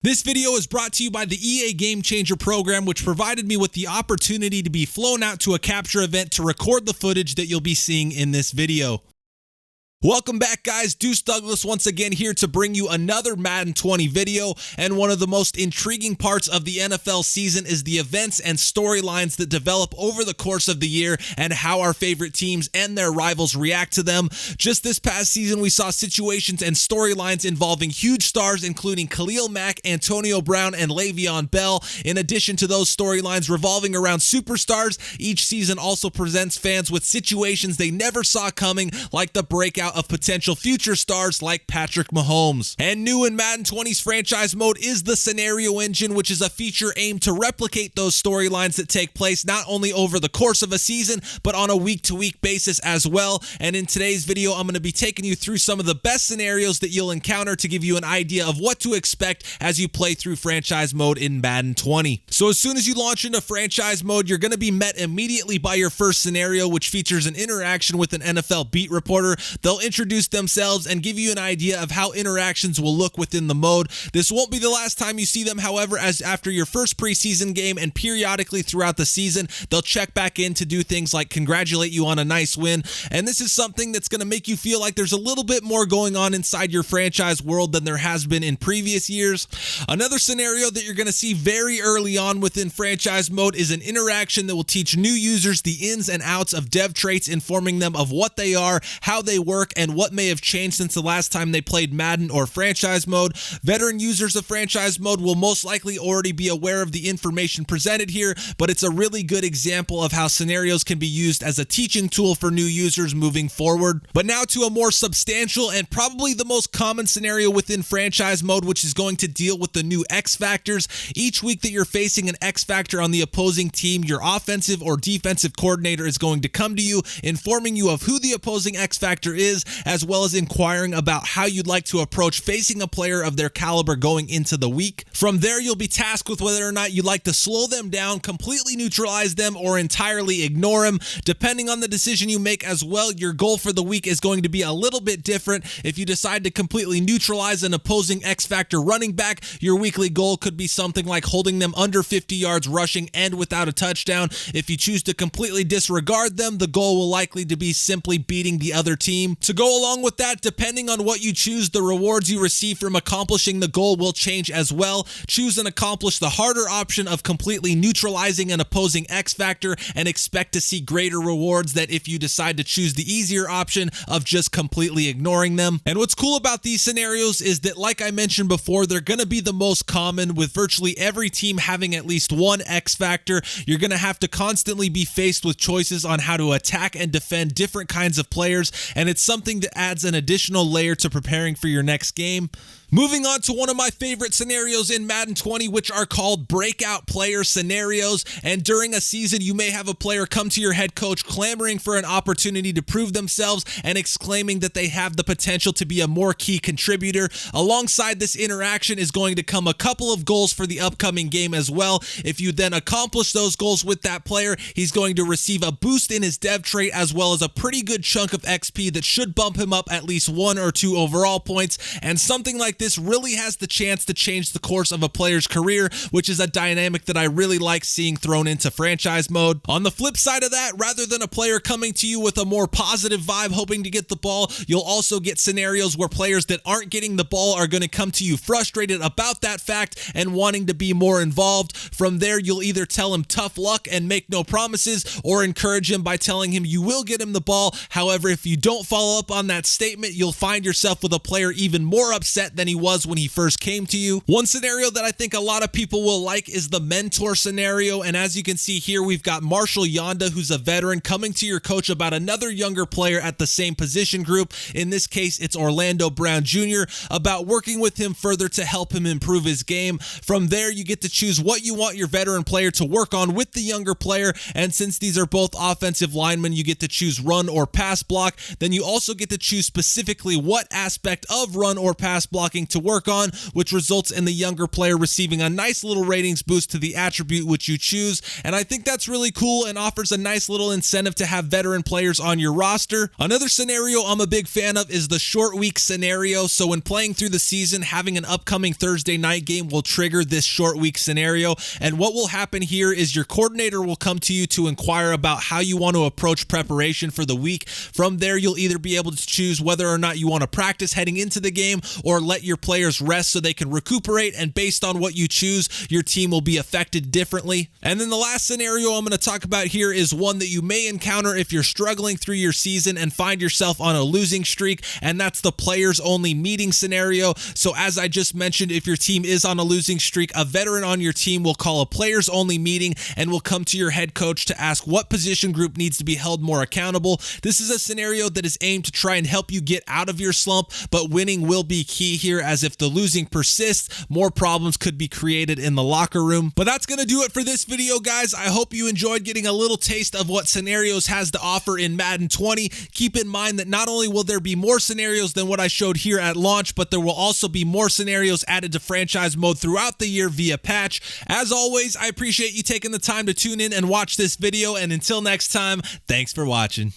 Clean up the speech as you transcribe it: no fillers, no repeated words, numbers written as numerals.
This video is brought to you by the EA Game Changer program, which provided me with the opportunity to be flown out to a capture event to record the footage that you'll be seeing in this video. Welcome back, guys. Deuce Douglas once again here to bring you another Madden 20 video, and one of the most intriguing parts of the NFL season is the events and storylines that develop over the course of the year and how our favorite teams and their rivals react to them. Just this past season, we saw situations and storylines involving huge stars including Khalil Mack, Antonio Brown, and Le'Veon Bell. In addition to those storylines revolving around superstars, each season also presents fans with situations they never saw coming, like the breakout of potential future stars like Patrick Mahomes. And new in Madden 20's franchise mode is the scenario engine, which is a feature aimed to replicate those storylines that take place not only over the course of a season, but on a week-to-week basis as well. And in today's video, I'm going to be taking you through some of the best scenarios that you'll encounter to give you an idea of what to expect as you play through franchise mode in Madden 20. So as soon as you launch into franchise mode, you're going to be met immediately by your first scenario, which features an interaction with an NFL beat reporter. They'll introduce themselves and give you an idea of how interactions will look within the mode. This won't be the last time you see them, however, as after your first preseason game and periodically throughout the season, they'll check back in to do things like congratulate you on a nice win. And this is something that's going to make you feel like there's a little bit more going on inside your franchise world than there has been in previous years. Another scenario that you're going to see very early on within franchise mode is an interaction that will teach new users the ins and outs of dev traits, informing them of what they are, how they work, and what may have changed since the last time they played Madden or franchise mode. Veteran users of franchise mode will most likely already be aware of the information presented here, but it's a really good example of how scenarios can be used as a teaching tool for new users moving forward. But now to a more substantial and probably the most common scenario within franchise mode, which is going to deal with the new X factors. Each week that you're facing an X factor on the opposing team, your offensive or defensive coordinator is going to come to you, informing you of who the opposing X factor is, as well as inquiring about how you'd like to approach facing a player of their caliber going into the week. From there, you'll be tasked with whether or not you'd like to slow them down, completely neutralize them, or entirely ignore them. Depending on the decision you make as well, your goal for the week is going to be a little bit different. If you decide to completely neutralize an opposing X Factor running back, your weekly goal could be something like holding them under 50 yards rushing and without a touchdown. If you choose to completely disregard them, the goal will likely to be simply beating the other team. To go along with that, depending on what you choose, the rewards you receive from accomplishing the goal will change as well. Choose and accomplish the harder option of completely neutralizing an opposing X Factor and expect to see greater rewards than if you decide to choose the easier option of just completely ignoring them. And what's cool about these scenarios is that, like I mentioned before, they're going to be the most common, with virtually every team having at least one X Factor. You're going to have to constantly be faced with choices on how to attack and defend different kinds of players, and it's something that adds an additional layer to preparing for your next game. Moving on to one of my favorite scenarios in Madden 20, which are called breakout player scenarios. And during a season, you may have a player come to your head coach clamoring for an opportunity to prove themselves and exclaiming that they have the potential to be a more key contributor. Alongside this interaction is going to come a couple of goals for the upcoming game as well. If you then accomplish those goals with that player, he's going to receive a boost in his dev trait, as well as a pretty good chunk of XP that should bump him up at least 1 or 2 overall points. And something like this really has the chance to change the course of a player's career, which is a dynamic that I really like seeing thrown into franchise mode. On the flip side of that, rather than a player coming to you with a more positive vibe hoping to get the ball, you'll also get scenarios where players that aren't getting the ball are going to come to you frustrated about that fact and wanting to be more involved. From there, you'll either tell him tough luck and make no promises, or encourage him by telling him you will get him the ball. However, if you don't follow up on that statement, you'll find yourself with a player even more upset than he was when he first came to you. One scenario that I think a lot of people will like is the mentor scenario, and as you can see here, we've got Marshall Yonda, who's a veteran, coming to your coach about another younger player at the same position group. In this case, it's Orlando Brown Jr., about working with him further to help him improve his game. From there, you get to choose what you want your veteran player to work on with the younger player, and since these are both offensive linemen, you get to choose run or pass block. Then you also get to choose specifically what aspect of run or pass blocking tracking to work on, which results in the younger player receiving a nice little ratings boost to the attribute which you choose. And I think that's really cool and offers a nice little incentive to have veteran players on your roster. Another scenario I'm a big fan of is the short week scenario. So when playing through the season, having an upcoming Thursday night game will trigger this short week scenario. And what will happen here is your coordinator will come to you to inquire about how you want to approach preparation for the week. From there, you'll either be able to choose whether or not you want to practice heading into the game or let your players rest so they can recuperate, and based on what you choose, your team will be affected differently. And then the last scenario I'm going to talk about here is one that you may encounter if you're struggling through your season and find yourself on a losing streak, and that's the players only meeting scenario. So as I just mentioned, if your team is on a losing streak, a veteran on your team will call a players only meeting and will come to your head coach to ask what position group needs to be held more accountable. This is a scenario that is aimed to try and help you get out of your slump, but winning will be key here, as if the losing persists, more problems could be created in the locker room. But that's going to do it for this video, guys. I hope you enjoyed getting a little taste of what scenarios has to offer in Madden 20. Keep in mind that not only will there be more scenarios than what I showed here at launch, but there will also be more scenarios added to franchise mode throughout the year via patch. As always, I appreciate you taking the time to tune in and watch this video, and until next time, thanks for watching.